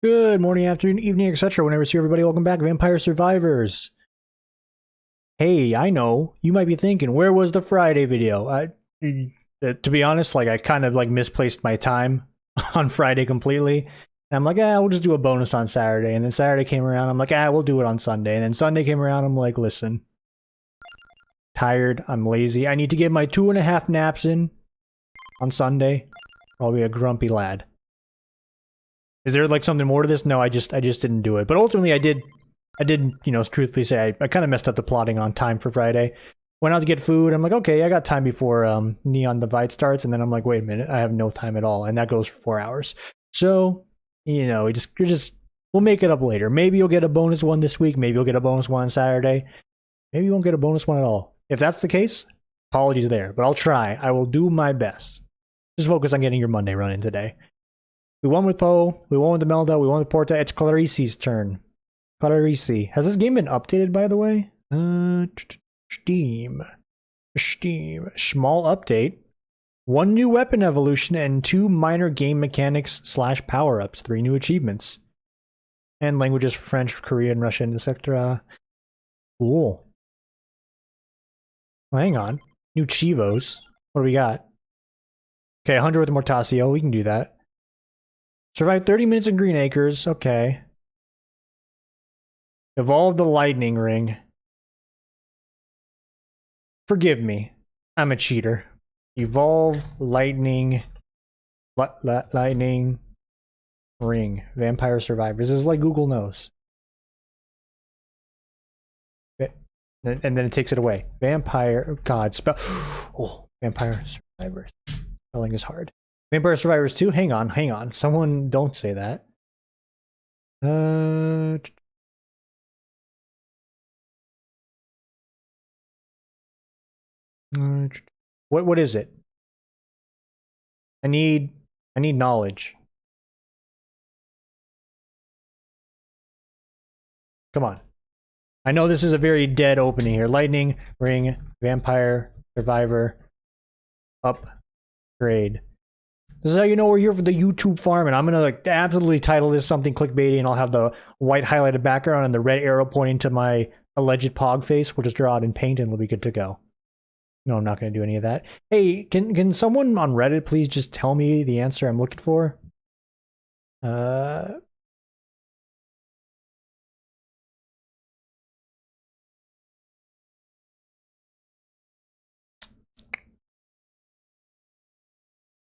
Good morning, afternoon, evening, etc. Whenever see everybody, welcome back, Vampire Survivors. Hey, I know you might be thinking, where was the Friday video? To be honest, like I kind of like misplaced my time on Friday completely. And I'm like, we'll just do a bonus on Saturday. And then Saturday came around, I'm like, we'll do it on Sunday. And then Sunday came around, I'm like, listen, tired, I'm lazy. I need to get my 2.5 naps in on Sunday. I'll be a grumpy lad. Is there like something more to this? No, I just didn't do it. But ultimately I did, you know, truthfully say I kind of messed up the plotting on time for Friday. Went out to get food. I'm like, okay, I got time before Neon Divide starts. And then I'm like, wait a minute, I have no time at all. And that goes for 4 hours. So, you know, we'll make it up later. Maybe you'll get a bonus one this week. Maybe you'll get a bonus one on Saturday. Maybe you won't get a bonus one at all. If that's the case, apologies there. But I'll try. I will do my best. Just focus on getting your Monday run in today. We won with Poe, we won with the Melda, we won with Porta. It's Clarice's turn. Clarice. Has this game been updated, by the way? Steam. Small update. 1 new weapon evolution and 2 minor game mechanics / power-ups. 3 new achievements. And languages French, Korean, Russian, etc. Cool. Well, hang on. New Chivos. What do we got? Okay, 100 with Mortasio. We can do that. Survive 30 minutes in Green Acres. Okay. Evolve the lightning ring. Forgive me. I'm a cheater. Evolve lightning lightning ring. Vampire Survivors. This is like Google knows. Okay. And then it takes it away. Vampire God spell. Oh, Vampire Survivors. Spelling is hard. Vampire Survivors 2? Hang on. Someone don't say that. What is it? I need knowledge. Come on. I know this is a very dead opening here. Lightning ring, Vampire Survivor, upgrade. This is how you know we're here for the YouTube farm, and I'm gonna like absolutely title this something clickbaity, and I'll have the white highlighted background and the red arrow pointing to my alleged pog face. We'll just draw it in paint and we'll be good to go. No, I'm not gonna do any of that. Hey, can someone on Reddit please just tell me the answer I'm looking for?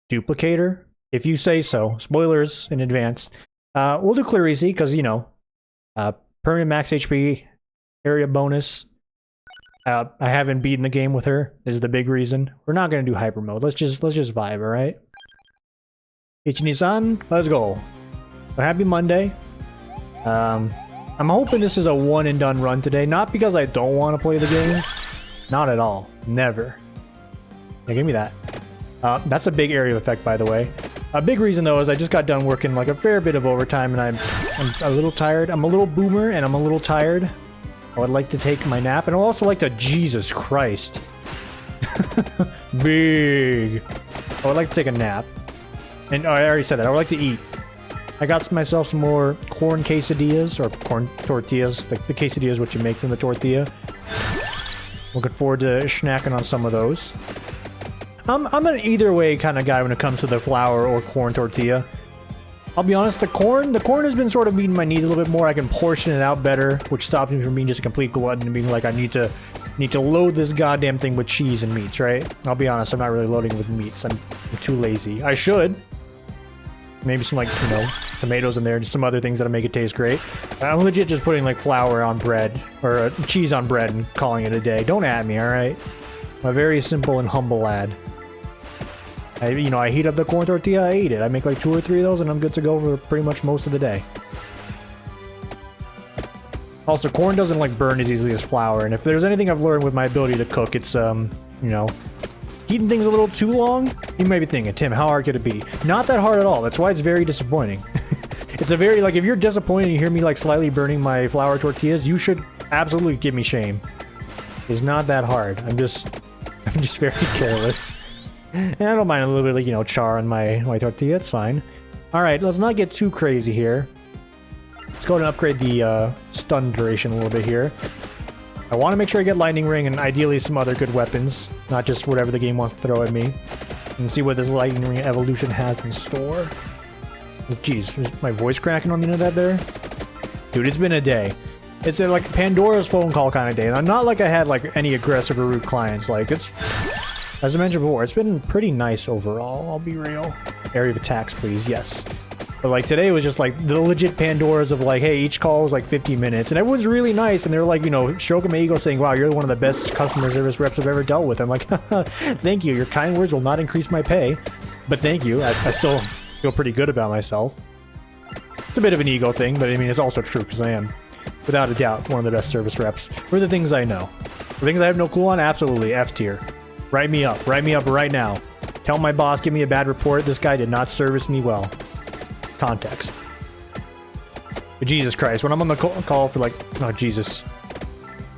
Duplicator? If you say so. Spoilers in advance. We'll do Clarice, because, you know, permanent max HP, area bonus. I haven't beaten the game with her. This is the big reason. We're not going to do hyper mode. Let's just vibe, alright? Ichini-san, let's go. So happy Monday. I'm hoping this is a one and done run today. Not because I don't want to play the game. Not at all. Never. Yeah, give me that. That's a big area of effect, by the way. A big reason, though, is I just got done working like a fair bit of overtime, and I'm a little tired. I'm a little boomer, and I'm a little tired. I would like to take my nap, and I'd also like to... Jesus Christ. Big. I would like to take a nap. And I already said that. I would like to eat. I got myself some more corn quesadillas, or corn tortillas. Like the quesadilla is what you make from the tortilla. Looking forward to snacking on some of those. I'm an either way kind of guy when it comes to the flour or corn tortilla. I'll be honest, the corn has been sort of meeting my needs a little bit more. I can portion it out better, which stops me from being just a complete glutton and being like, I need to load this goddamn thing with cheese and meats, right? I'll be honest, I'm not really loading with meats. I'm too lazy. I should. Maybe some, like, you know, tomatoes in there and some other things that'll make it taste great. I'm legit just putting like flour on bread or cheese on bread and calling it a day. Don't at me, all right? I'm a very simple and humble lad. I heat up the corn tortilla, I eat it. I make like 2 or 3 of those and I'm good to go for pretty much most of the day. Also, corn doesn't like burn as easily as flour, and if there's anything I've learned with my ability to cook, it's, you know, heating things a little too long. You may be thinking, Tim, how hard could it be? Not that hard at all. That's why it's very disappointing. It's a very, like, if you're disappointed and you hear me like slightly burning my flour tortillas, you should absolutely give me shame. It's not that hard. I'm just very careless. And I don't mind a little bit of, you know, char on my tortilla. It's fine. Alright, let's not get too crazy here. Let's go ahead and upgrade the stun duration a little bit here. I want to make sure I get lightning ring and ideally some other good weapons, not just whatever the game wants to throw at me. And see what this lightning ring evolution has in store. Jeez, was my voice cracking on the end of that there? Dude, it's been a day. It's like Pandora's phone call kind of day. And I'm not like I had like any aggressive or rude clients. Like it's, as I mentioned before, it's been pretty nice overall. I'll be real. Area of attacks, please. Yes. But like today was just like the legit Pandoras of like, hey, each call was like 50 minutes. And everyone's really nice. And they're like, you know, stroking my ego saying, wow, you're one of the best customer service reps I've ever dealt with. I'm like, thank you. Your kind words will not increase my pay. But thank you. I still feel pretty good about myself. It's a bit of an ego thing, but I mean, it's also true because I am, without a doubt, one of the best service reps for the things I know. The things I have no clue on, absolutely F tier. Write me up right now. Tell my boss, give me a bad report. This guy did not service me well. Context. But Jesus Christ, when I'm on the call for like, oh Jesus,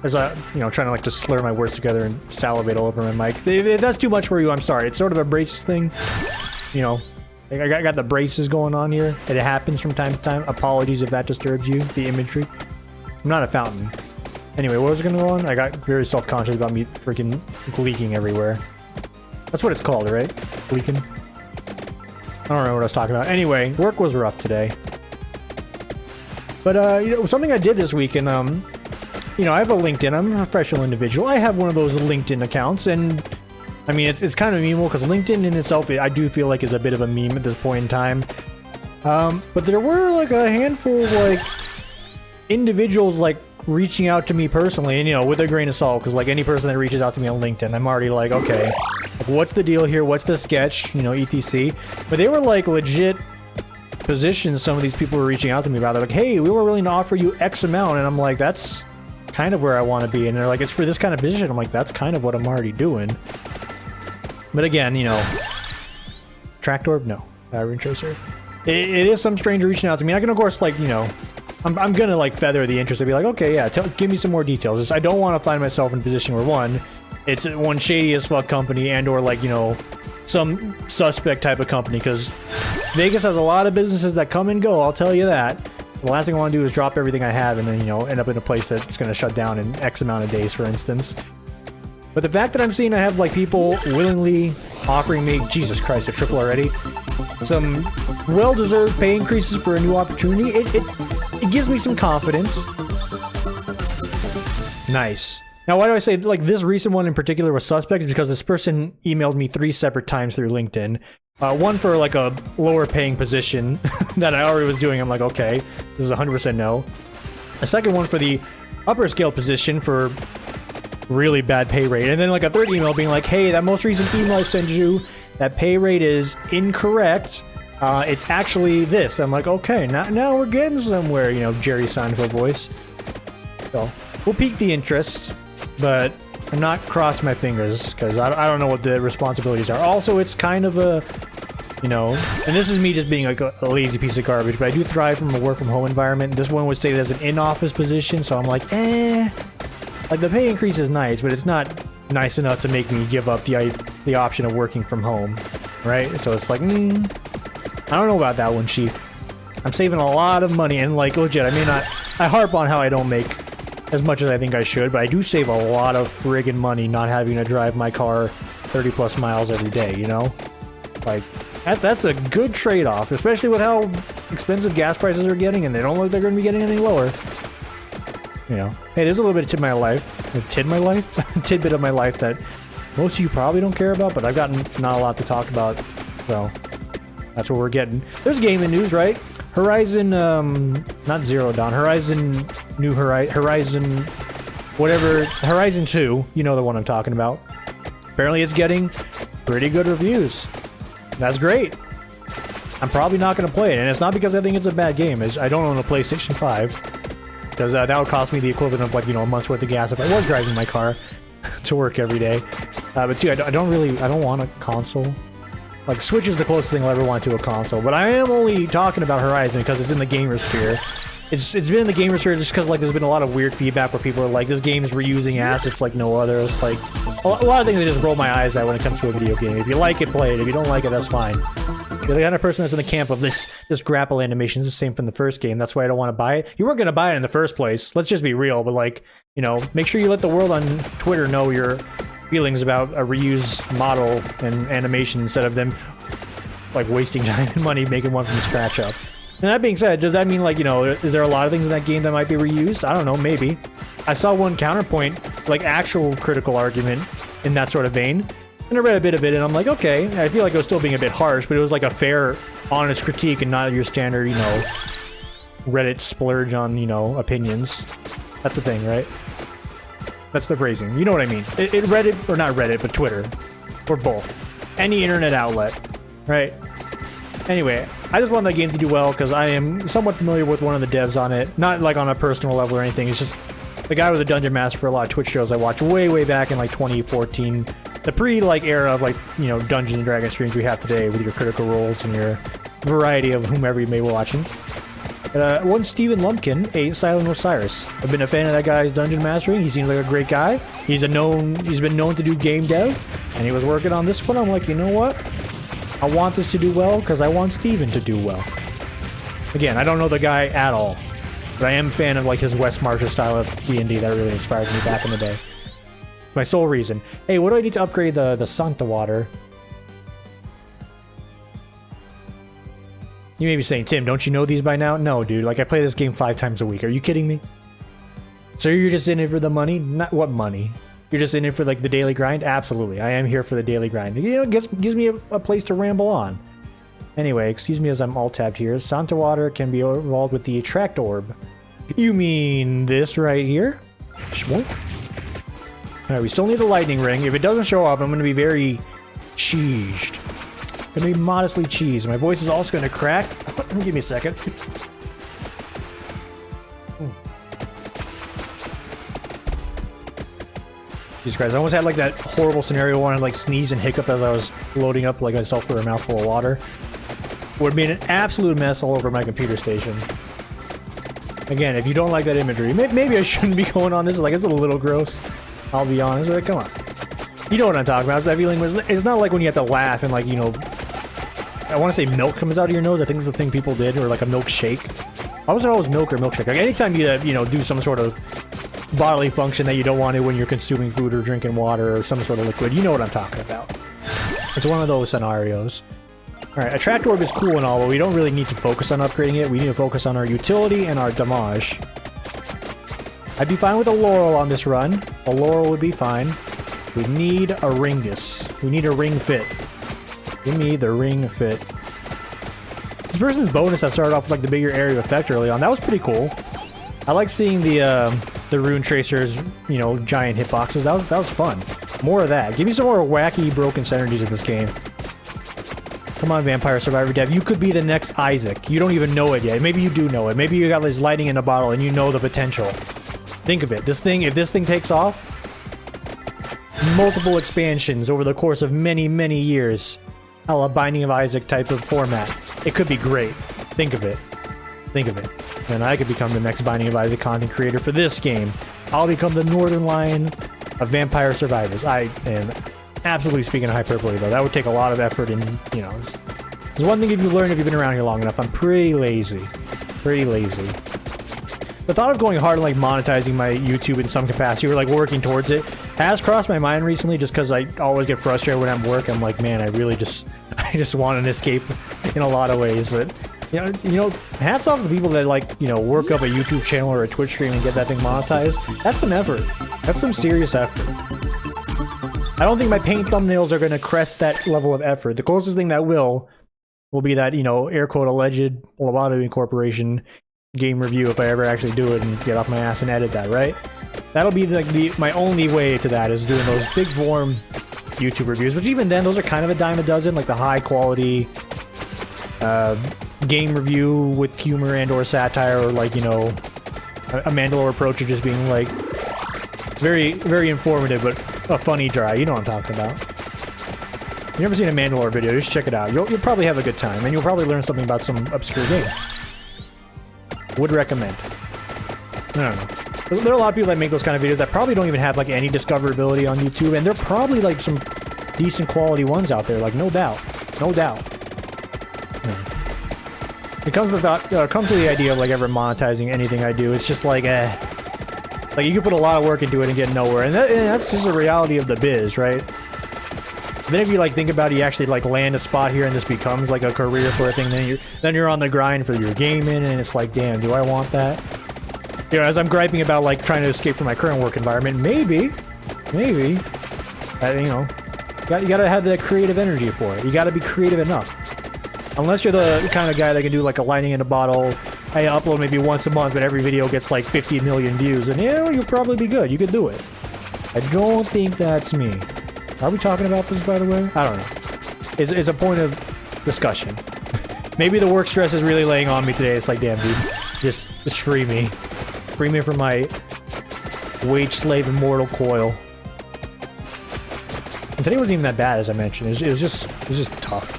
as I, you know, trying to like just slur my words together and salivate all over my mic. That's too much for you. I'm sorry. It's sort of a braces thing. You know, I got the braces going on here. It happens from time to time. Apologies if that disturbs you. The imagery. I'm not a fountain. Anyway, what was I gonna go on? I got very self-conscious about me freaking leaking everywhere. That's what it's called, right? Leaking. I don't know what I was talking about. Anyway, work was rough today. But, you know, something I did this week, and, you know, I have a LinkedIn. I'm a professional individual. I have one of those LinkedIn accounts, and, I mean, it's kind of memeable, because LinkedIn in itself, I do feel like is a bit of a meme at this point in time. But there were, like, a handful of, like, individuals, like, reaching out to me personally, and, you know, with a grain of salt, because, like, any person that reaches out to me on LinkedIn, I'm already like, okay, what's the deal here? What's the sketch? You know, etc. But they were like legit positions. Some of these people were reaching out to me about. They're like, hey, we were willing to offer you X amount, and I'm like, that's kind of where I want to be. And they're like, it's for this kind of position. I'm like, that's kind of what I'm already doing. But again, you know, tracked orb, no, Ring Tracer. It is some stranger reaching out to me. I can of course, like, you know, I'm gonna like feather the interest and be like, okay, yeah, give me some more details. I don't want to find myself in a position where one, it's one shady as fuck company and or like, you know, some suspect type of company, because Vegas has a lot of businesses that come and go, I'll tell you that. The last thing I want to do is drop everything I have and then, you know, end up in a place that's going to shut down in X amount of days, for instance. But the fact that I'm seeing I have like people willingly offering me, Jesus Christ, a triple already, some well-deserved pay increases for a new opportunity, it gives me some confidence. Nice. Now, why do I say, like, this recent one in particular was suspect? Is because this person emailed me 3 separate times through LinkedIn. One for, like, a lower-paying position that I already was doing. I'm like, okay, this is 100% no. A second one for the upper-scale position for really bad pay rate. And then, like, a third email being like, hey, that most recent email I sent you, that pay rate is incorrect. It's actually this. I'm like, okay, now we're getting somewhere, you know, Jerry Seinfeld voice. So, we'll pique the interest. But I'm not crossing my fingers because I don't know what the responsibilities are. Also, it's kind of a, you know, and this is me just being like a lazy piece of garbage, but I do thrive from a work from home environment. This one was stated as an in-office position, so I'm like, like the pay increase is nice, but it's not nice enough to make me give up the option of working from home, right? So it's like, I don't know about that one, Chief. I'm saving a lot of money, and like legit, I mean, I harp on how I don't make as much as I think I should, but I do save a lot of friggin' money not having to drive my car 30 plus miles every day, you know? Like, that's a good trade-off, especially with how expensive gas prices are getting, and they don't look like they're gonna be getting any lower. You know? Hey, there's a little bit of tidbit of my life that most of you probably don't care about, but I've gotten not a lot to talk about, so that's what we're getting. There's gaming news, right? Horizon, not Zero Dawn, Horizon 2, you know the one I'm talking about. Apparently it's getting pretty good reviews. That's great. I'm probably not going to play it, and it's not because I think it's a bad game. I don't own a PlayStation 5, because that would cost me the equivalent of, like, you know, a month's worth of gas if I was driving my car to work every day. But two, I don't want a console. Like, Switch is the closest thing I'll ever want to a console, but I am only talking about Horizon because it's in the gamer sphere. It's been in the gamer sphere just because, like, there's been a lot of weird feedback where people are like, this game is reusing assets like no other. It's like, a lot of things I just roll my eyes at when it comes to a video game. If you like it, play it. If you don't like it, that's fine. You're the kind of person that's in the camp of this grapple animation is the same from the first game. That's why I don't want to buy it. You weren't going to buy it in the first place. Let's just be real. But like, you know, make sure you let the world on Twitter know your feelings about a reused model and animation instead of them like wasting time and money making one from scratch up. And that being said, does that mean like, you know, is there a lot of things in that game that might be reused? I don't know, maybe. I saw one counterpoint, like actual critical argument in that sort of vein. And I read a bit of it, and I'm like, okay, I feel like it was still being a bit harsh, but it was like a fair, honest critique and not your standard, you know, Reddit splurge on, you know, opinions. That's the thing, right? That's the phrasing. You know what I mean. It Reddit, or not Reddit, but Twitter. Or both. Any internet outlet, right? Anyway, I just want that game to do well, because I am somewhat familiar with one of the devs on it. Not like on a personal level or anything, it's just the guy was a dungeon master for a lot of Twitch shows I watched way back in like 2014. The pre-like era of like, you know, Dungeons and Dragons streams we have today with your critical roles and your variety of whomever you may be watching. One Steven Lumpkin, a Silent Osiris. I've been a fan of that guy's dungeon mastering. He seems like a great guy. He's been known to do game dev, and he was working on this one. I'm like, you know what? I want this to do well because I want Steven to do well. Again, I don't know the guy at all, but I am a fan of like his West Marcher style of D&D that really inspired me back in the day. My sole reason. Hey, what do I need to upgrade the Santa water? You may be saying, Tim, don't you know these by now? No, dude. Like, I play this game 5 times a week. Are you kidding me? So you're just in it for the money? Not what money? You're just in it for, like, the daily grind? Absolutely. I am here for the daily grind. You know, it gives me a place to ramble on. Anyway, excuse me as I'm alt-tabbed here. Santa water can be evolved with the attract orb. You mean this right here? Schmoink. Alright, we still need the lightning ring. If it doesn't show up, I'm going to be very cheesed. I'm going to be modestly cheesed. My voice is also going to crack. Give me a second. Jesus Christ, I almost had like that horrible scenario where I wanted to like sneeze and hiccup as I was loading up like myself for a mouthful of water. Would have been an absolute mess all over my computer station. Again, if you don't like that imagery, maybe I shouldn't be going on this. Like, it's a little gross. I'll be honest. Like, come on. You know what I'm talking about. That feeling was, it's not like when you have to laugh and like, you know, I want to say milk comes out of your nose. I think it's the thing people did, or like a milkshake. Why was it always milk or milkshake? Like anytime you know, do some sort of bodily function that you don't want to when you're consuming food or drinking water or some sort of liquid, you know what I'm talking about. It's one of those scenarios. Alright, Attract Orb is cool and all, but we don't really need to focus on upgrading it. We need to focus on our utility and our damage. I'd be fine with a Laurel on this run. A Laurel would be fine. We need a Ringus. We need a Ring Fit. Give me the Ring Fit. This person's bonus that started off with like the bigger area effect early on, that was pretty cool. I like seeing the Rune Tracer's, you know, giant hitboxes. That was fun. More of that. Give me some more wacky broken synergies in this game. Come on, Vampire Survivor Dev. You could be the next Isaac. You don't even know it yet. Maybe you do know it. Maybe you got this lightning in a bottle and you know the potential. Think of it. This thing, if this thing takes off, multiple expansions over the course of many, many years. A la Binding of Isaac type of format. It could be great. Think of it. Think of it. And I could become the next Binding of Isaac content creator for this game. I'll become the Northern Lion of Vampire Survivors. I am absolutely speaking of hyperbole, though. That would take a lot of effort and, you know, there's one thing if you learn if you've been around here long enough. I'm pretty lazy. Pretty lazy. The thought of going hard and like monetizing my YouTube in some capacity or like working towards it has crossed my mind recently just because I always get frustrated when I'm at work. I'm like, man, I just want an escape in a lot of ways. But you know, hats off to the people that like, you know, work up a YouTube channel or a Twitch stream and get that thing monetized. That's some effort. That's some serious effort. I don't think my paint thumbnails are going to crest that level of effort. The closest thing that will be that, you know, air quote alleged Lobotomy Corporation game review if I ever actually do it and get off my ass and edit that, right? That'll be like my only way to that is doing those big form YouTube reviews, which even then, those are kind of a dime a dozen, like the high quality game review with humor and or satire, or like, you know, a Mandalore approach of just being like very, very informative, but a funny dry. You know what I'm talking about. If you've never seen a Mandalore video, just check it out. You'll probably have a good time, and you'll probably learn something about some obscure game. Would recommend. I don't know. There are a lot of people that make those kind of videos that probably don't even have like any discoverability on YouTube, and there are probably like some decent quality ones out there, like no doubt. No doubt. It comes with comes to the idea of like ever monetizing anything I do. It's just like, like you can put a lot of work into it and get nowhere, and that's just the reality of the biz, right? And then if you like think about it, you actually like land a spot here, and this becomes like a career for a thing. Then you're on the grind for your gaming, and it's like, damn, do I want that? You know, as I'm griping about like trying to escape from my current work environment, maybe, you know, you gotta have the creative energy for it. You gotta be creative enough. Unless you're the kind of guy that can do like a lightning in a bottle, I upload maybe once a month, but every video gets like 50 million views, and yeah, you'll probably be good. You could do it. I don't think that's me. Are we talking about this, by the way? I don't know. It's a point of discussion. Maybe the work stress is really laying on me today. It's like, damn, dude, just free me. Free me from my wage slave immortal coil. And today wasn't even that bad, as I mentioned. It was just tough.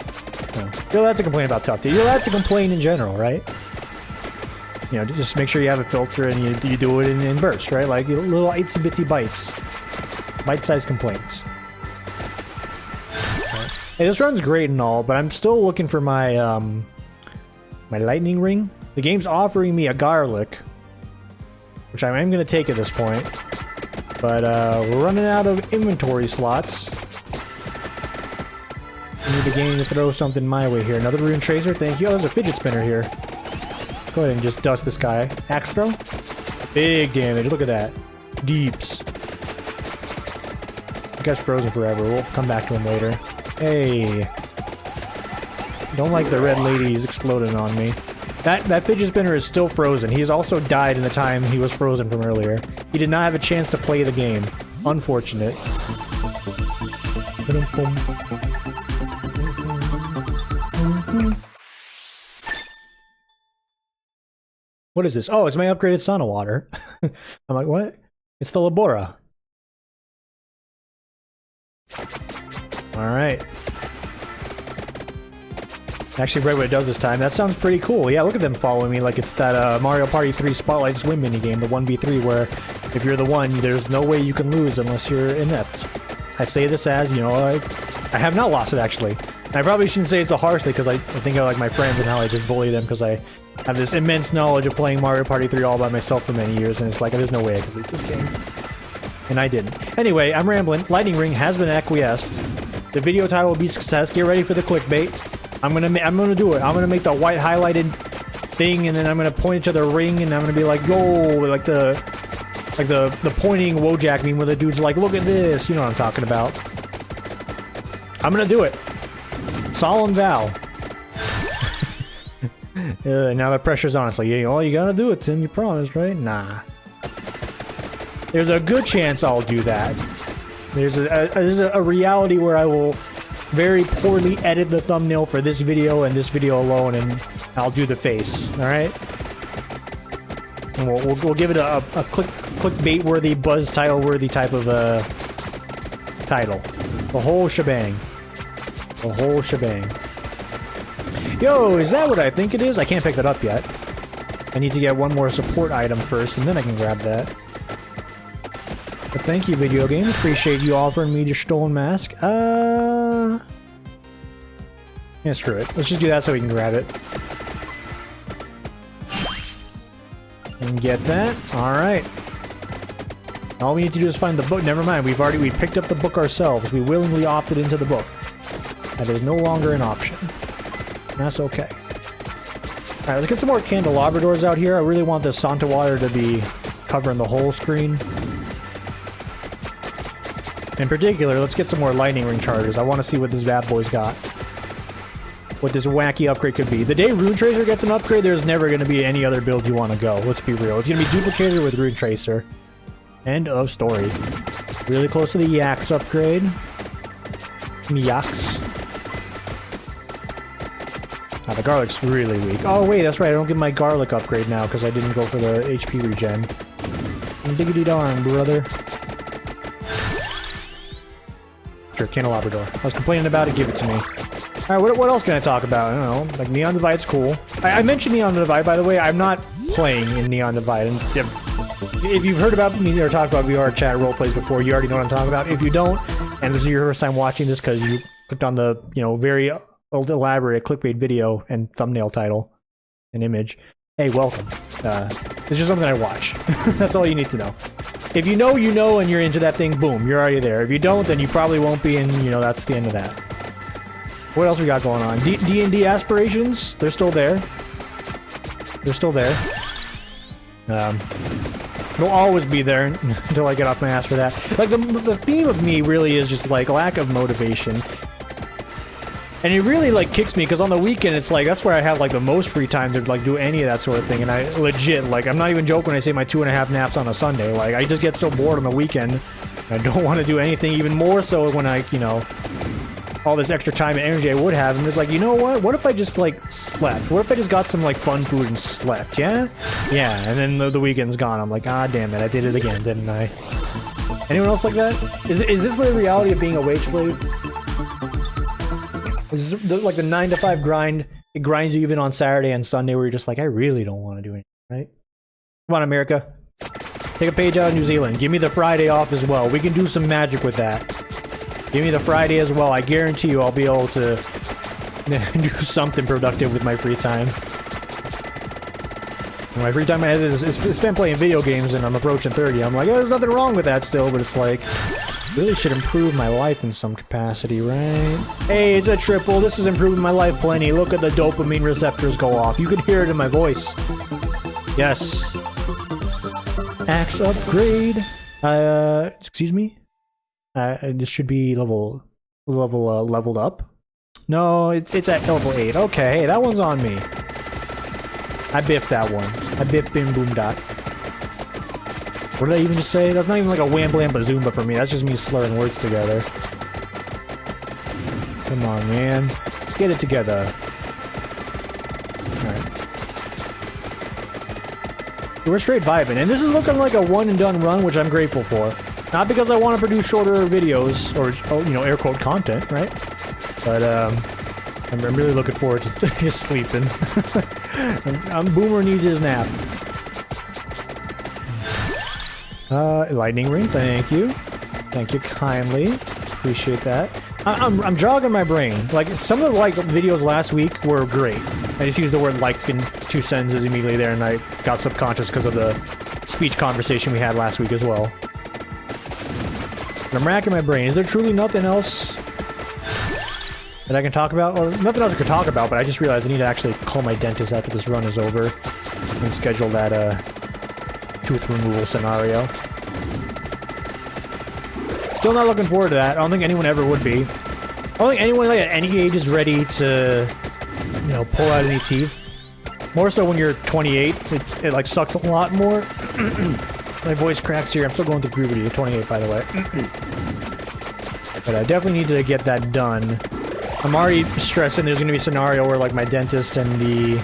You know, you're allowed to complain about tough day. You're allowed to complain in general, right? You know, just make sure you have a filter and you do it in bursts, right? Like little itsy bitsy bites. Bite-sized complaints. Hey, this run's great and all, but I'm still looking for my my lightning ring. The game's offering me a garlic, which I am going to take at this point, but we're running out of inventory slots. I need the game to throw something my way here. Another rune tracer, thank you. Oh, there's a fidget spinner here. Go ahead and just dust this guy. Axe throw? Big damage, look at that. Deeps. The guy's frozen forever, we'll come back to him later. Hey. Don't like the red ladies exploding on me. That fidget spinner is still frozen. He's also died in the time he was frozen from earlier. He did not have a chance to play the game. Unfortunate. What is this? Oh, it's my upgraded sauna water. I'm like, what? It's the Labora. Alright. Actually read what it does this time. That sounds pretty cool. Yeah, look at them following me like it's that Mario Party 3 Spotlight Swim minigame, the 1v3, where if you're the one, there's no way you can lose unless you're inept. I say this as, you know, I have not lost it, actually. And I probably shouldn't say it so harshly, because I think of like my friends and how I just bully them, because I have this immense knowledge of playing Mario Party 3 all by myself for many years, and it's like, there's no way I could lose this game. And I didn't. Anyway, I'm rambling. Lightning Ring has been acquiesced. The video title will be success. Get ready for the clickbait. I'm gonna do it. I'm gonna make the white highlighted thing, and then I'm gonna point it to the ring, and I'm gonna be like, yo, like the pointing Wojak meme where the dude's like, look at this. You know what I'm talking about. I'm gonna do it. Solemn vow. Now the pressure's on. It's like, yeah, all you gotta do it, Tim. You promised, right? Nah. There's a good chance I'll do that. There's a reality where I will very poorly edit the thumbnail for this video and this video alone, and I'll do the face. All right, and we'll give it a clickbait-worthy, buzz title-worthy type of title. The whole shebang. The whole shebang. Yo, is that what I think it is? I can't pick that up yet. I need to get one more support item first, and then I can grab that. But thank you, video game. Appreciate you offering me your stolen mask. Yeah, screw it. Let's just do that so we can grab it. And get that. Alright. All we need to do is find the book. Never mind. We picked up the book ourselves. We willingly opted into the book. That is no longer an option. That's okay. Alright, let's get some more candelabradors out here. I really want this Santa water to be covering the whole screen. In particular, let's get some more lightning ring chargers. I want to see what this bad boy's got. What this wacky upgrade could be. The day Rune Tracer gets an upgrade, there's never going to be any other build you want to go. Let's be real. It's going to be duplicated with Rune Tracer. End of story. Really close to the Yaks upgrade. Yaks. Ah, the garlic's really weak. Oh wait, that's right. I don't get my garlic upgrade now because I didn't go for the HP regen. Diggity darn, brother. Sure, candelabrador. I was complaining about it, give it to me. Alright, what else can I talk about? I don't know. Like, Neon Divide's cool. I mentioned Neon Divide, by the way. I'm not playing in Neon Divide. And if you've heard about me or talked about VR chat roleplays before, you already know what I'm talking about. If you don't, and this is your first time watching this because you clicked on the, you know, very elaborate clickbait video and thumbnail title, an image. Hey, welcome. It's just something I watch. That's all you need to know. If you know, you know, and you're into that thing, boom, you're already there. If you don't, then you probably won't be, and you know, that's the end of that. What else we got going on? D&D aspirations, they're still there. They're still there. They'll always be there until I get off my ass for that. Like, the theme of me really is just, like, lack of motivation. And it really, like, kicks me, because on the weekend, it's like, that's where I have, like, the most free time to, like, do any of that sort of thing. And I legit, like, I'm not even joking when I say my 2.5 naps on a Sunday. Like, I just get so bored on the weekend. I don't want to do anything, even more so when I, you know, all this extra time and energy I would have. And it's like, you know what? What if I just, like, slept? What if I just got some, like, fun food and slept? Yeah? Yeah. And then the weekend's gone. I'm like, ah, damn it. I did it again, didn't I? Anyone else like that? Is this the reality of being a wage slave? Is this like the 9-to-5 grind? It grinds you even on Saturday and Sunday where you're just like, I really don't want to do anything, right? Come on, America. Take a page out of New Zealand. Give me the Friday off as well. We can do some magic with that. Give me the Friday as well. I guarantee you I'll be able to do something productive with my free time. My free time is spent playing video games, and I'm approaching 30. I'm like, oh, there's nothing wrong with that still, but it's like, really should improve my life in some capacity, right? Hey, it's a triple. This is improving my life plenty. Look at the dopamine receptors go off. You can hear it in my voice. Yes. Axe upgrade. Excuse me? This should be leveled up. No, it's at level 8. Okay, that one's on me. I biffed that one. I biffed bim boom dot. What did I even just say? That's not even like a wham blam bazoomba for me. That's just me slurring words together. Come on, man. Get it together. Alright. We're straight vibing. And this is looking like a one and done run, which I'm grateful for. Not because I want to produce shorter videos, or, you know, air quote content, right? But, I'm really looking forward to just sleeping. Boomer needs his nap. Lightning ring, thank you. Thank you kindly. Appreciate that. I'm jogging my brain. Like, some of the, like, videos last week were great. I just used the word like in 2 sentences immediately there, and I got subconscious because of the speech conversation we had last week as well. I'm racking my brain. Is there truly nothing else that I can talk about? Or nothing else I can talk about, but I just realized I need to actually call my dentist after this run is over and schedule that, tooth removal scenario. Still not looking forward to that. I don't think anyone ever would be. I don't think anyone, like, at any age is ready to, you know, pull out any teeth. More so when you're 28. It like, sucks a lot more. My voice cracks here. I'm still going through puberty at 28, by the way. But I definitely need to get that done. I'm already stressing there's going to be a scenario where, like, my dentist and the...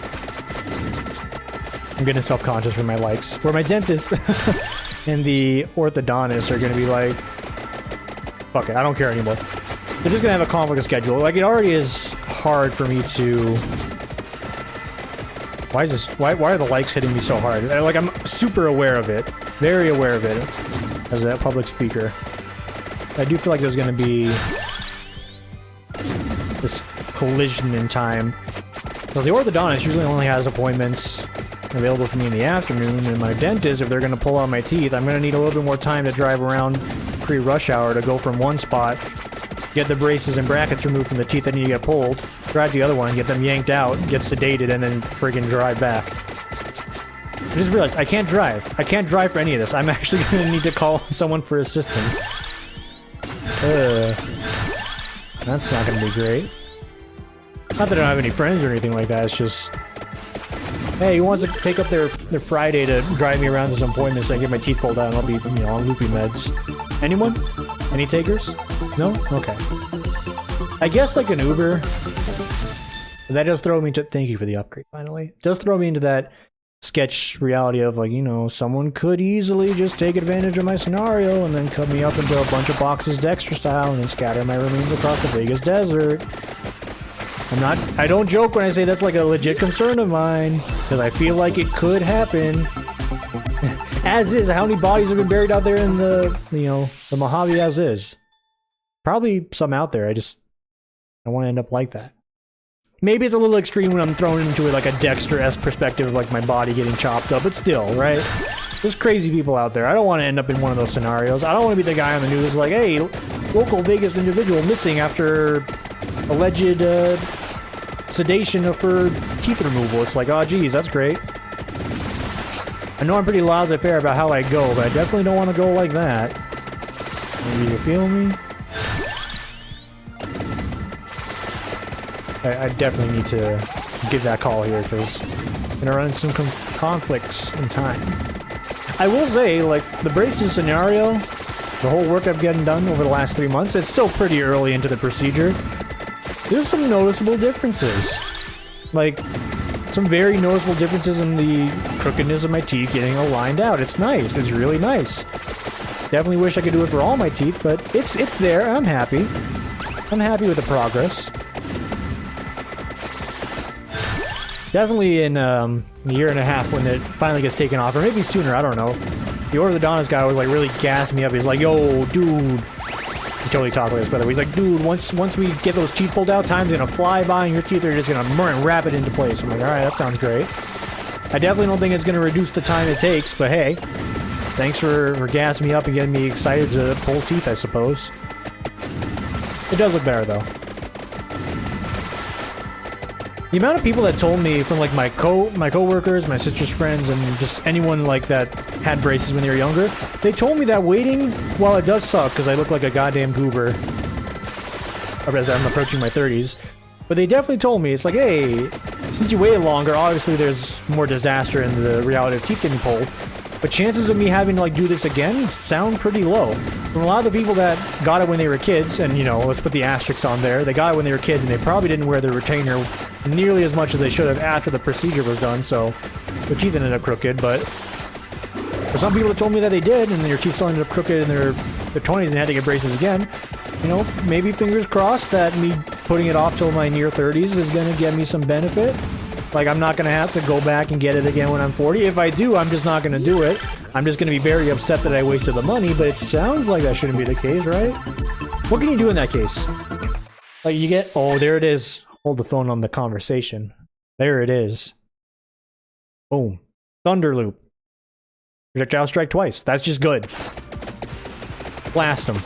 I'm getting self-conscious for my likes. Where my dentist and the orthodontist are going to be like... Fuck it, I don't care anymore. They're just going to have a conflict of schedule. Like, it already is hard for me to... Why is this... Why are the likes hitting me so hard? Like, I'm super aware of it. Very aware of it. As a public speaker. I do feel like there's going to be... this collision in time. So the orthodontist usually only has appointments available for me in the afternoon, and my dentist, if they're going to pull out my teeth, I'm going to need a little bit more time to drive around pre-rush hour to go from one spot, get the braces and brackets removed from the teeth that need to get pulled, drive the other one, get them yanked out, get sedated, and then friggin' drive back. I just realized, I can't drive. I can't drive for any of this. I'm actually going to need to call someone for assistance. That's not going to be great. Not that I don't have any friends or anything like that, it's just... Hey, who wants to take up their Friday to drive me around to some appointments and get my teeth pulled out and I'll be, you know, on loopy meds. Anyone? Any takers? No? Okay. I guess like an Uber. That does throw me to... Thank you for the upgrade, finally. It does throw me into that sketch reality of, like, you know, someone could easily just take advantage of my scenario and then cut me up into a bunch of boxes Dexter style and then scatter my remains across the Vegas desert. I don't joke when I say that's like a legit concern of mine, because I feel like it could happen. As is, how many bodies have been buried out there in the, you know, the Mojave as is? Probably some out there, I want to end up like that. Maybe it's a little extreme when I'm thrown into it like a Dexter-esque perspective of like my body getting chopped up, but still, right? There's crazy people out there. I don't want to end up in one of those scenarios. I don't want to be the guy on the news like, hey, local Vegas individual missing after alleged sedation for teeth removal. It's like, oh geez, that's great. I know I'm pretty laissez-faire about how I go, but I definitely don't want to go like that. Maybe you feel me? I definitely need to give that call here, because I'm gonna run into some conflicts in time. I will say, like, the braces scenario, the whole work I've gotten done over the last 3 months, it's still pretty early into the procedure. There's some noticeable differences. Like, some very noticeable differences in the crookedness of my teeth getting aligned out. It's nice. It's really nice. Definitely wish I could do it for all my teeth, but it's there. I'm happy. I'm happy with the progress. Definitely in a year and a half when it finally gets taken off, or maybe sooner, I don't know. The orthodontist guy was like really gassed me up. He's like, yo, dude. He totally talked like this, by the way. He's like, dude, once we get those teeth pulled out, time's gonna fly by and your teeth are just gonna wrap it into place. I'm like, alright, that sounds great. I definitely don't think it's gonna reduce the time it takes, but hey, thanks for gassing me up and getting me excited to pull teeth, I suppose. It does look better, though. The amount of people that told me from like my coworkers, my sister's friends, and just anyone like that had braces when they were younger, they told me that waiting, while it does suck because I look like a goddamn goober as I'm approaching my 30s, but they definitely told me, it's like, hey, since you waited longer, obviously there's more disaster in the reality of teeth getting pulled, but chances of me having to like do this again sound pretty low. From a lot of the people that got it when they were kids, and you know, let's put the asterisks on there, they got it when they were kids and they probably didn't wear their retainer nearly as much as they should have after the procedure was done, so their teeth ended up crooked. But for some people that told me that they did, and their teeth still ended up crooked in their 20s and had to get braces again, you know, maybe fingers crossed that me putting it off till my near 30s is gonna get me some benefit. Like, I'm not gonna have to go back and get it again when I'm 40. If I do, I'm just not gonna do it. I'm just gonna be very upset that I wasted the money, but it sounds like that shouldn't be the case, right? What can you do in that case? Like, you get... Oh, there it is. Hold the phone on the conversation. There it is. Boom. Thunder loop. Projectile strike twice. That's just good. Blast them.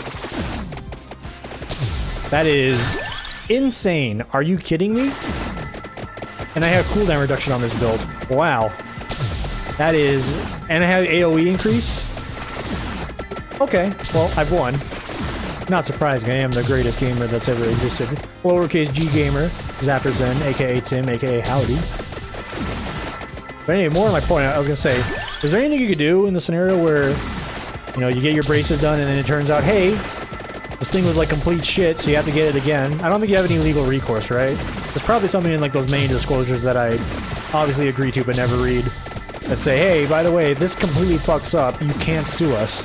That is insane. Are you kidding me? And I have cooldown reduction on this build. Wow. That is... And I have AoE increase? Okay. Well, I've won. Not surprising, I am the greatest gamer that's ever existed. Lowercase G gamer, Zapper Zen, aka Tim, aka Howdy. But anyway, more on my point, I was gonna say, is there anything you could do in the scenario where, you know, you get your braces done and then it turns out, hey, this thing was like complete shit, so you have to get it again? I don't think you have any legal recourse, right? There's probably something in like those main disclosures that I obviously agree to but never read that say, hey, by the way, this completely fucks up, you can't sue us.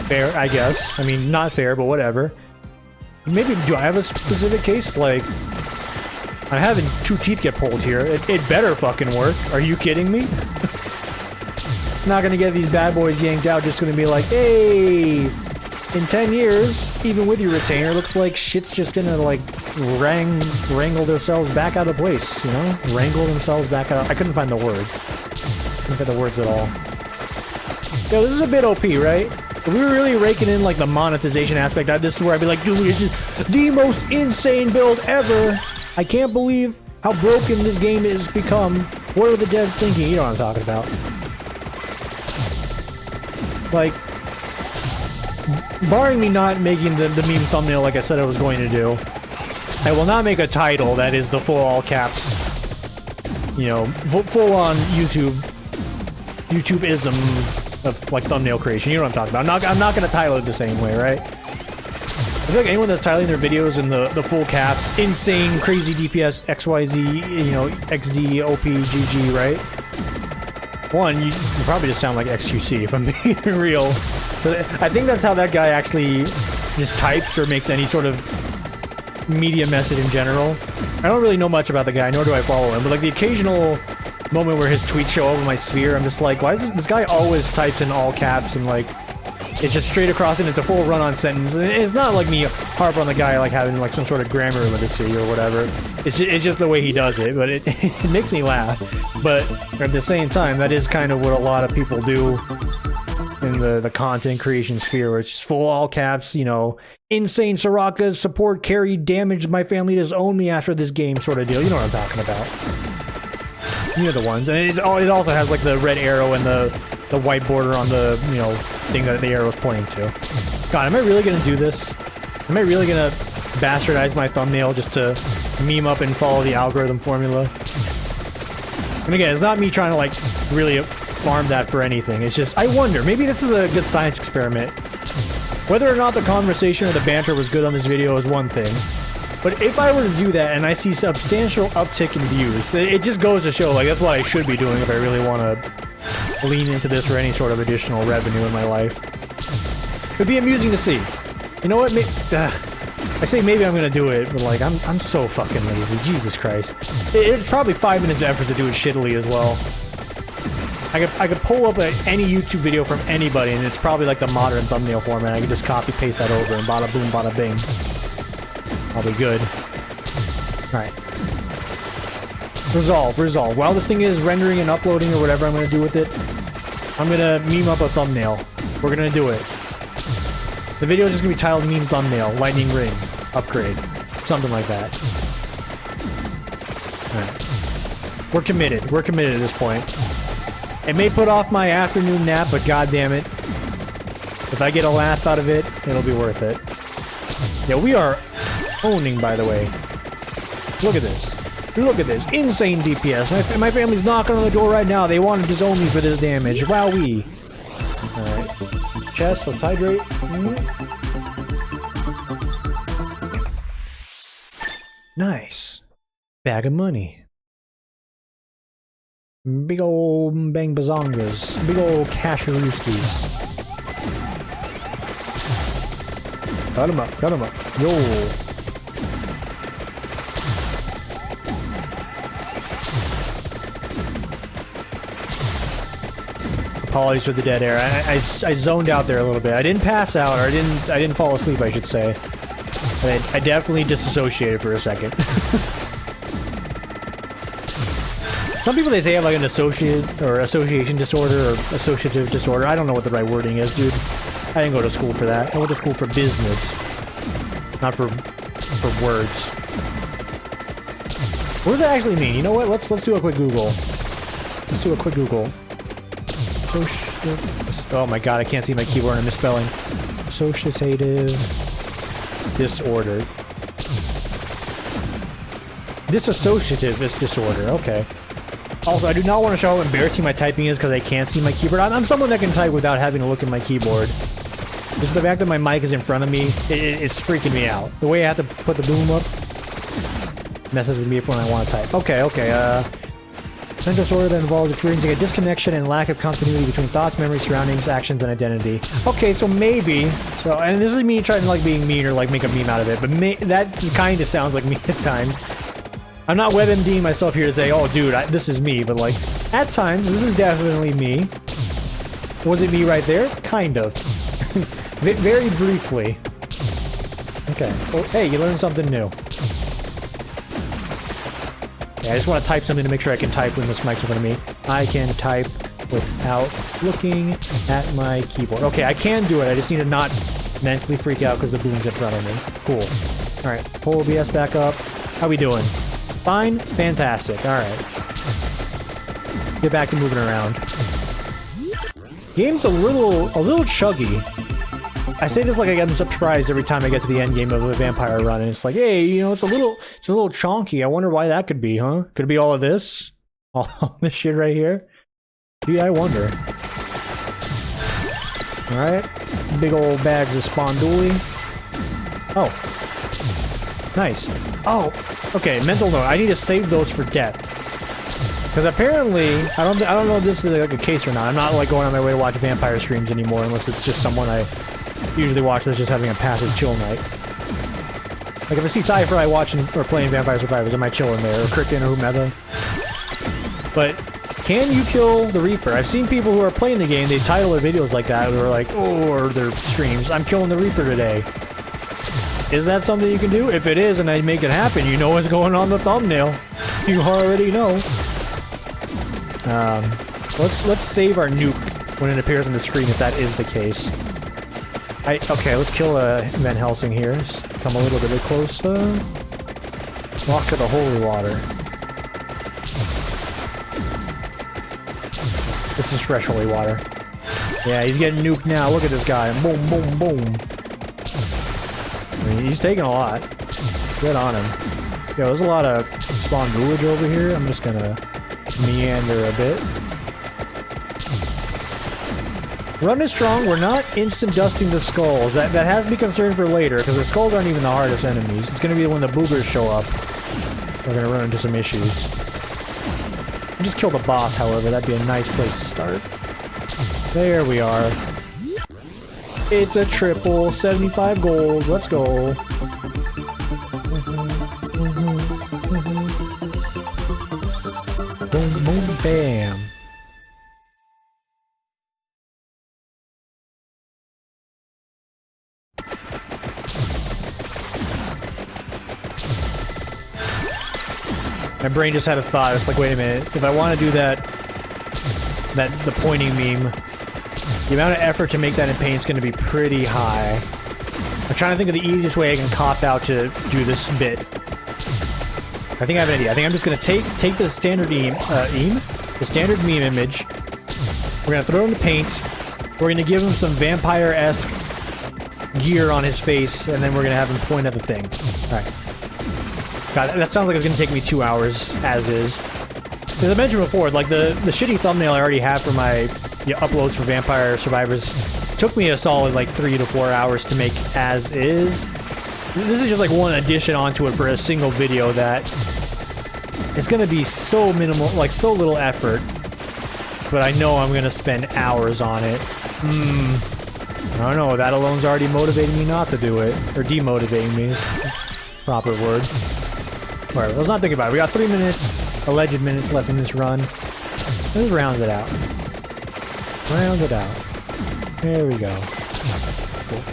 Fair, I guess. I mean, not fair, but whatever. Maybe, do I have a specific case? Like, I'm having 2 teeth get pulled here. It better fucking work. Are you kidding me? Not gonna get these bad boys yanked out, just gonna be like, hey, in 10 years, even with your retainer, looks like shit's just gonna, like, wrangle themselves back out of place, you know? Wrangle themselves back out. I couldn't find the word. Couldn't find the words at all. Yo, this is a bit OP, right? If we were really raking in, like, the monetization aspect, this is where I'd be like, dude, this is the most insane build ever! I can't believe how broken this game has become. What are the devs thinking? You know what I'm talking about. Like, barring me not making the meme thumbnail like I said I was going to do, I will not make a title that is the full all caps, you know, full-on YouTube-ism of, like, thumbnail creation. You know what I'm talking about. I'm not gonna title it the same way, right? I feel like anyone that's titling their videos in the full caps, insane, crazy DPS, XYZ, you know, XD, OP, GG, right? One, you probably just sound like XQC, if I'm being real. But I think that's how that guy actually just types or makes any sort of media message in general. I don't really know much about the guy, nor do I follow him, but like the occasional moment where his tweets show up in my sphere, I'm just like, why is this guy always types in all caps and like It's just straight across and it's a full run-on sentence. And it's not like me harp on the guy like having like some sort of grammar literacy or whatever. It's just the way he does it, but it makes me laugh. But at the same time, that is kind of what a lot of people do in the content creation sphere, where it's just full all caps, you know, insane Soraka's support carry damaged my family does own me after this game sort of deal. You know what I'm talking about. You know the ones. And it also has like the red arrow and the white border on the, you know, thing that the arrow is pointing to. God, am I really gonna do this? Am I really gonna bastardize my thumbnail just to meme up and follow the algorithm formula? And again, it's not me trying to like really farm that for anything. It's just, I wonder, maybe this is a good science experiment. Whether or not the conversation or the banter was good on this video is one thing. But if I were to do that and I see substantial uptick in views, it just goes to show, like, that's what I should be doing if I really want to lean into this for any sort of additional revenue in my life. It'd be amusing to see. You know what? I say maybe I'm gonna do it, but like, I'm so fucking lazy. Jesus Christ. It's probably 5 minutes of effort to do it shittily as well. I could pull up any YouTube video from anybody, and it's probably like the modern thumbnail format. I could just copy paste that over, and bada boom, bada bing. Probably good. Alright. Resolve. While this thing is rendering and uploading or whatever I'm gonna do with it, I'm gonna meme up a thumbnail. We're gonna do it. The video is just gonna be titled Meme Thumbnail, Lightning Ring, Upgrade. Something like that. Alright. We're committed at this point. It may put off my afternoon nap, but goddammit, if I get a laugh out of it, it'll be worth it. Yeah, we are owning, by the way. Look at this. Look at this. Insane DPS. My family's knocking on the door right now. They want to disown me for this damage. Wowee. Alright. Chest, let's hydrate. Nice. Bag of money. Big ol' bang bazongas. Big ol' casharooskies. Cut him up. Yo. Apologies for the dead air. I zoned out there a little bit. I didn't pass out, or I didn't fall asleep, I should say. I definitely disassociated for a second. Some people, they say, have like an association disorder or associative disorder. I don't know what the right wording is, dude. I didn't go to school for that. I went to school for business, not for words. What does that actually mean? You know what? Let's do a quick Google. Let's do a quick Google. Oh my god, I can't see my keyboard. I'm misspelling. Associative disorder. Disassociative disorder. Okay. Also, I do not want to show how embarrassing my typing is because I can't see my keyboard. I'm someone that can type without having to look at my keyboard. Just the fact that my mic is in front of me, it's freaking me out. The way I have to put the boom up messes with me when I want to type. Okay. Mental disorder that involves experiencing a disconnection and lack of continuity between thoughts, memories, surroundings, actions, and identity. Okay, so maybe... and this is me trying to like being mean or like make a meme out of it, but that kind of sounds like me at times. I'm not WebMDing myself here to say, oh dude, this is me, but like, at times, this is definitely me. Was it me right there? Kind of. Very briefly. Okay. Well, hey, you learned something new. Okay, I just want to type something to make sure I can type when this mic's in front of me. I can type without looking at my keyboard. Okay, I can do it. I just need to not mentally freak out because the boom's in front of me. Cool. Alright, pull OBS back up. How we doing? Fine? Fantastic. Alright. Get back to moving around. Game's a little chuggy. I say this like I get surprised every time I get to the end game of a vampire run, and it's like, hey, you know, it's a little chonky. I wonder why that could be, huh? Could it be all of this? All this shit right here? Gee, I wonder. Alright. Big old bags of sponduli. Oh. Nice. Oh, okay, mental note. I need to save those for death. Because apparently, I don't know if this is like a case or not. I'm not like going on my way to watch vampire streams anymore unless it's just someone I usually watch that's just having a passive chill night. Like if I see Cypher watching or playing Vampire Survivors, I might chill in there, or Cricken or whomever. But Can you kill the Reaper? I've seen people who are playing the game, they title their videos like that, who are like, oh, or their streams, I'm killing the Reaper today. Is that something you can do? If it is, and I make it happen, you know what's going on the thumbnail. You already know. Let's save our nuke when it appears on the screen if that is the case. Okay, let's kill Van Helsing here. Let's come a little bit closer. Walk to the holy water. This is fresh holy water. Yeah, he's getting nuked now. Look at this guy. Boom, boom, boom. I mean, he's taking a lot. Good on him. Yo, there's a lot of spawn village over here. I'm just gonna meander a bit. Run is strong. We're not instant dusting the skulls. That has me concerned for later, because the skulls aren't even the hardest enemies. It's gonna be when the boogers show up. We're gonna run into some issues. We'll just kill the boss, however. That'd be a nice place to start. There we are. It's a triple, 75 gold. Let's go. Boom, boom, bam. My brain just had a thought. It's like, wait a minute. If I want to do the pointing meme, the amount of effort to make that in paint is going to be pretty high. I'm trying to think of the easiest way I can cop out to do this bit. I think I have an idea. I think I'm just going to take the standard the standard meme image. We're going to throw it in the paint. We're going to give him some vampire-esque gear on his face, and then we're going to have him point at the thing. Alright. God, that sounds like it's going to take me 2 hours, as is. As I mentioned before, like, the shitty thumbnail I already have for my uploads for Vampire Survivors took me a solid, like, 3 to 4 hours to make as is. This is just, like, one addition onto it for a single video that it's going to be so minimal, like, so little effort. But I know I'm going to spend hours on it. I don't know, that alone's already motivating me not to do it. Or demotivating me is proper word. Alright, let's not think about it. We got 3 minutes, alleged minutes left in this run. Let's round it out. Round it out. There we go. Cool.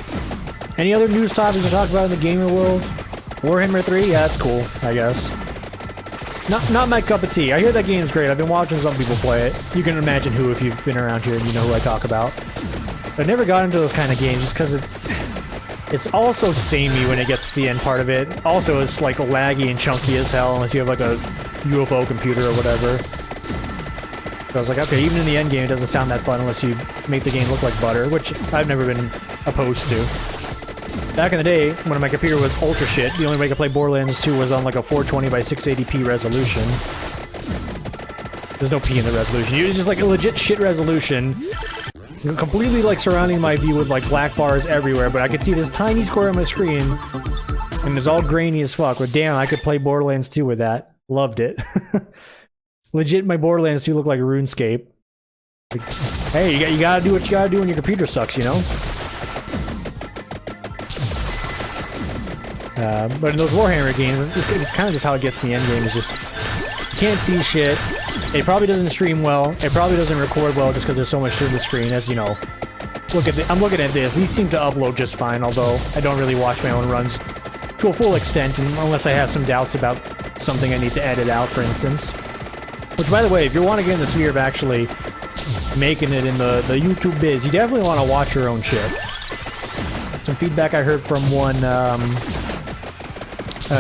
Any other news topics to talk about in the gamer world? Warhammer 3? Yeah, that's cool, I guess. Not my cup of tea. I hear that game's great. I've been watching some people play it. You can imagine who if you've been around here and you know who I talk about. I never got into those kind of games just because it's also samey when it gets to the end part of it. Also, it's like laggy and chunky as hell unless you have like a UFO computer or whatever. So I was like, okay, even in the end game, it doesn't sound that fun unless you make the game look like butter, which I've never been opposed to. Back in the day, when my computer was ultra shit, the only way I could play Borderlands 2 was on like a 420 by 680p resolution. There's no P in the resolution. It's just like a legit shit resolution. Completely like surrounding my view with like black bars everywhere, but I could see this tiny square on my screen, and it's all grainy as fuck. But damn, I could play Borderlands 2 with that. Loved it. Legit, my Borderlands 2 looked like RuneScape. Like, hey, you gotta do what you gotta do when your computer sucks, you know? But in those Warhammer games, it's kind of just how it gets me endgame, is just, you can't see shit. It probably doesn't stream well. It probably doesn't record well just because there's so much shit in the screen, as you know. I'm looking at this. These seem to upload just fine, although I don't really watch my own runs to a full extent, unless I have some doubts about something I need to edit out, for instance. Which, by the way, if you want to get in the sphere of actually making it in the YouTube biz, you definitely want to watch your own shit. Some feedback I heard from one,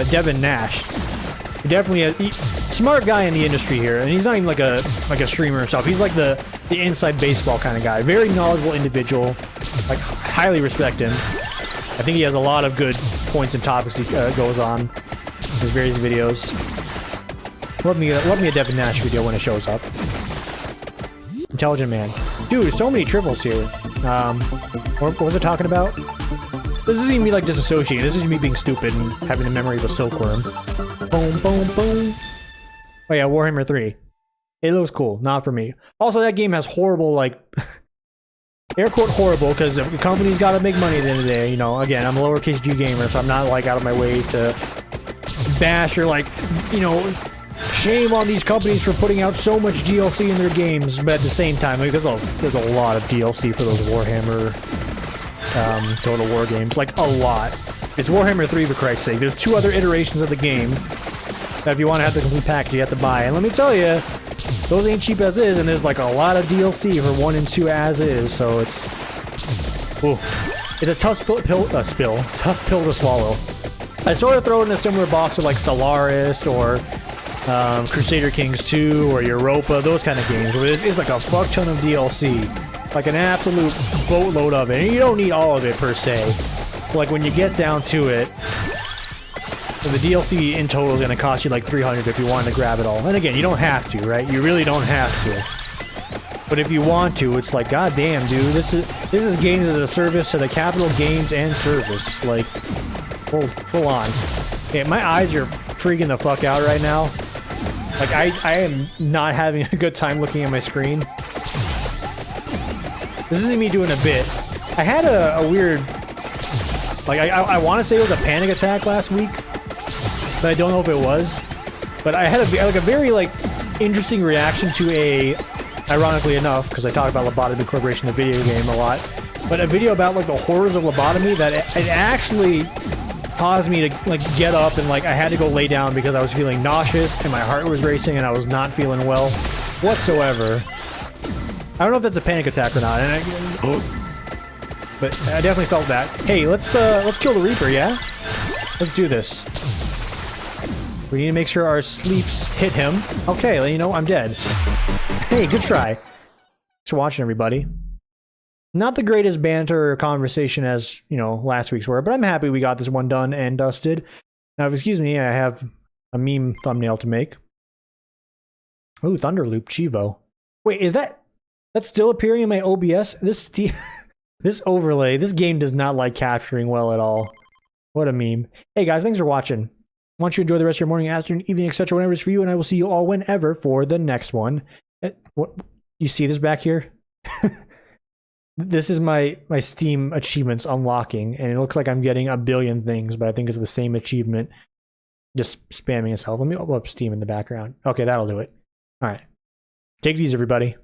Devin Nash. Definitely a smart guy in the industry here, and he's not even like a streamer himself. He's like the inside baseball kind of guy. Very knowledgeable individual. Like, highly respect him. I think he has a lot of good points and topics he goes on in his various videos. Love me a Devin Nash video when it shows up. Intelligent man. Dude, so many triples here. What was I talking about? This isn't even me like disassociating. This is me being stupid and having the memory of a silkworm. Boom, boom, boom. Oh yeah, Warhammer 3. It looks cool. Not for me. Also, that game has horrible, like... air quote horrible, because the company's got to make money at the end of the day. You know, again, I'm a lowercase g gamer, so I'm not, like, out of my way to bash or, like, you know, shame on these companies for putting out so much DLC in their games, but at the same time, because there's a lot of DLC for those Warhammer Total War games, like a lot. It's Warhammer 3 for Christ's sake. There's 2 other iterations of the game that if you want to have the complete package, you have to buy. And let me tell you, those ain't cheap as is, and there's like a lot of DLC for 1 and 2 as is, so it's... Ooh. It's a tough pill to swallow. I sort of throw it in a similar box with like Stellaris or Crusader Kings 2 or Europa, those kind of games, where it's like a fuck ton of DLC. Like an absolute boatload of it. And you don't need all of it per se. But like when you get down to it, the DLC in total is going to cost you like $300 if you wanted to grab it all. And again, you don't have to, right? You really don't have to. But if you want to, it's like, god damn, dude, this is games as a service to the Capital Games and Service. Like, full on. Okay, my eyes are freaking the fuck out right now. Like, I am not having a good time looking at my screen. This isn't me doing a bit. I had a weird... Like, I want to say it was a panic attack last week, but I don't know if it was. But I had a very, like, interesting reaction to a... Ironically enough, because I talk about Lobotomy Corporation, the video game, a lot. But a video about, like, the horrors of lobotomy that it actually caused me to, like, get up and, like, I had to go lay down because I was feeling nauseous and my heart was racing and I was not feeling well whatsoever. I don't know if that's a panic attack or not, but I definitely felt that. Hey, let's kill the Reaper, yeah? Let's do this. We need to make sure our sleeps hit him. Okay, well, you know, I'm dead. Hey, good try. Thanks for watching, everybody. Not the greatest banter or conversation as, you know, last week's were, but I'm happy we got this one done and dusted. Now, excuse me, I have a meme thumbnail to make. Ooh, Thunderloop Chivo. Wait, is that's still appearing in my OBS? This overlay, this game does not like capturing well at all. What a meme. Hey guys, thanks for watching. I want you to enjoy the rest of your morning, afternoon, evening, etc. whenever it's for you, and I will see you all whenever for the next one. What? You see this back here? This is my Steam achievements unlocking, and it looks like I'm getting a billion things, but I think it's the same achievement just spamming itself. Let me open up Steam in the background. Okay, that'll do it. All right. Take it easy, everybody.